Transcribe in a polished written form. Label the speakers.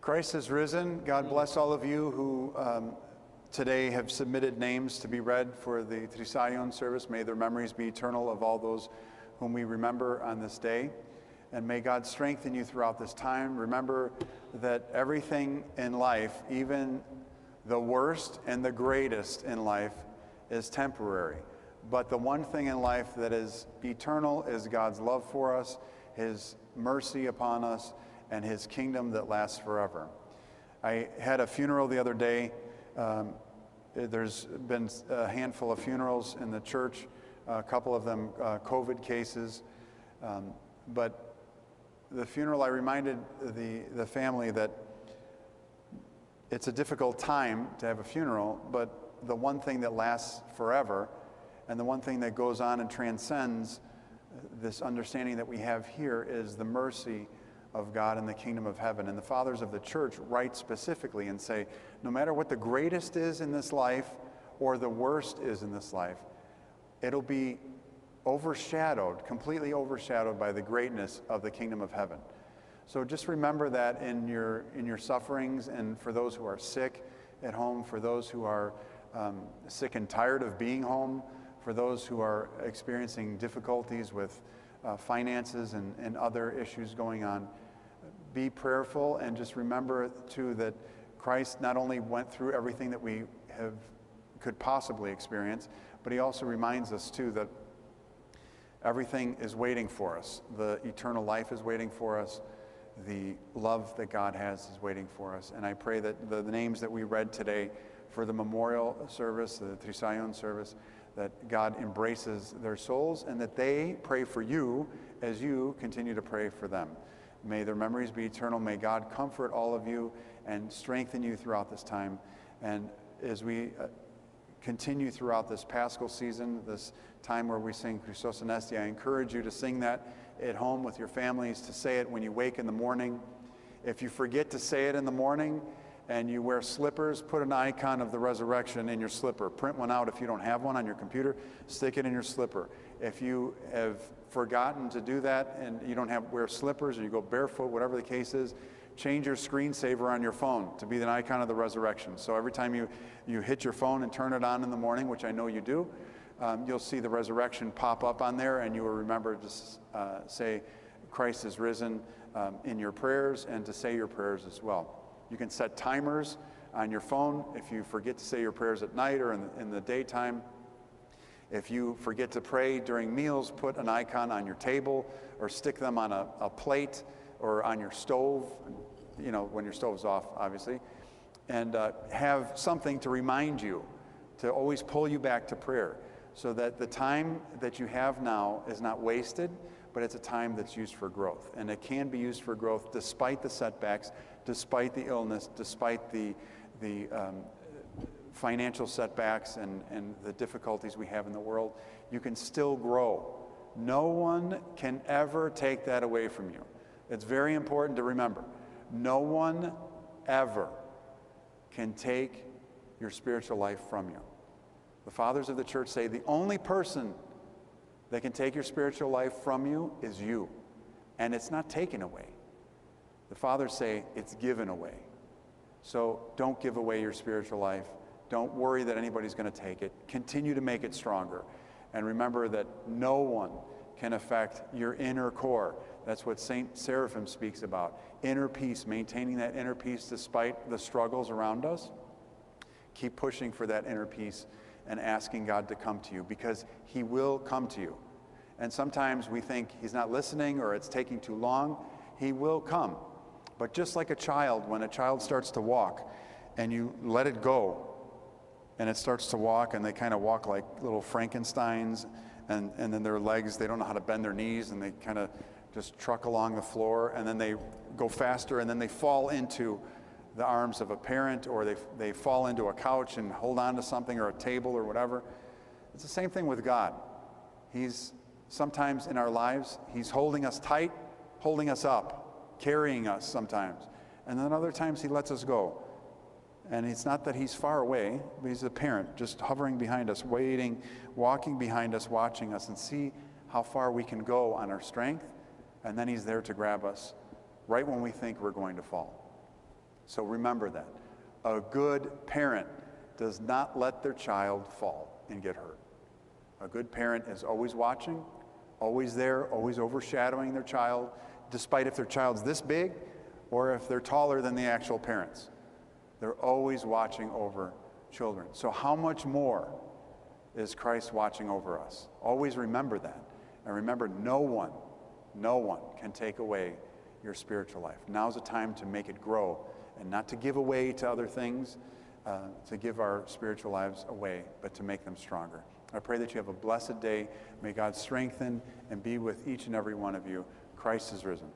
Speaker 1: Christ is risen. God bless all of you who today have submitted names to be read for the Trisagion service. May their memories be eternal of all those whom we remember on this day. And may God strengthen you throughout this time. Remember that everything in life, even the worst and the greatest in life, is temporary. But the one thing in life that is eternal is God's love for us, His mercy upon us, and His kingdom that lasts forever. I had a funeral the other day. There's been a handful of funerals in the church, a couple of them COVID cases. But the funeral, I reminded the family that it's a difficult time to have a funeral, but the one thing that lasts forever and the one thing that goes on and transcends this understanding that we have here is the mercy of God in the kingdom of heaven. And the fathers of the church write specifically and say, no matter what the greatest is in this life or the worst is in this life, it'll be overshadowed, completely overshadowed by the greatness of the kingdom of heaven. So just remember that in your sufferings, and for those who are sick at home, for those who are sick and tired of being home, for those who are experiencing difficulties with finances and other issues going on. Be prayerful, and just remember too that Christ not only went through everything that we could possibly experience, but He also reminds us too that everything is waiting for us. The eternal life is waiting for us. The love that God has is waiting for us. And I pray that the names that we read today for the memorial service, the Trisagion service, that God embraces their souls and that they pray for you as you continue to pray for them. May their memories be eternal. May God comfort all of you and strengthen you throughout this time. And as we continue throughout this Paschal season, this time where we sing Christos Anesti, I encourage you to sing that at home with your families, to say it when you wake in the morning. If you forget to say it in the morning and you wear slippers, put an icon of the resurrection in your slipper. Print one out if you don't have one on your computer, stick it in your slipper. If you have forgotten to do that and you don't wear slippers, or you go barefoot, whatever the case is, change your screensaver on your phone to be the icon of the resurrection. So every time you hit your phone and turn it on in the morning, which I know you do, you'll see the resurrection pop up on there, and you will remember to say Christ is risen in your prayers, and to say your prayers as well. You can set timers on your phone if you forget to say your prayers at night or in the daytime. If you forget to pray during meals, put an icon on your table or stick them on a plate or on your stove, you know, when your stove's off, obviously, and have something to remind you, to always pull you back to prayer, so that the time that you have now is not wasted, but it's a time that's used for growth. And it can be used for growth despite the setbacks, despite the illness, despite the financial setbacks and the difficulties we have in the world. You can still grow. No one can ever take that away from you. It's very important to remember. No one ever can take your spiritual life from you. The fathers of the church say the only person that can take your spiritual life from you is you. And it's not taken away. The fathers say it's given away. So don't give away your spiritual life. Don't worry that anybody's going to take it. Continue to make it stronger. And remember that no one can affect your inner core. That's what Saint Seraphim speaks about. Inner peace, maintaining that inner peace despite the struggles around us. Keep pushing for that inner peace and asking God to come to you, because He will come to you. And sometimes we think He's not listening or it's taking too long. He will come. But just like a child, when a child starts to walk and you let it go and it starts to walk, and they kind of walk like little Frankensteins, and then their legs, they don't know how to bend their knees, and they kind of just truck along the floor, and then they go faster, and then they fall into the arms of a parent, or they fall into a couch and hold on to something, or a table, or whatever. It's the same thing with God. He's sometimes in our lives, He's holding us tight, holding us up, carrying us sometimes. And then other times He lets us go. And it's not that He's far away, but He's a parent just hovering behind us, waiting, walking behind us, watching us, and see how far we can go on our strength. And then He's there to grab us right when we think we're going to fall. So remember that. A good parent does not let their child fall and get hurt. A good parent is always watching, always there, always overshadowing their child, despite if their child's this big or if they're taller than the actual parents. They're always watching over children. So how much more is Christ watching over us? Always remember that. And remember, no one can take away your spiritual life. Now's the time to make it grow and not to give away to other things, to give our spiritual lives away, but to make them stronger. I pray that you have a blessed day. May God strengthen and be with each and every one of you. Christ is risen.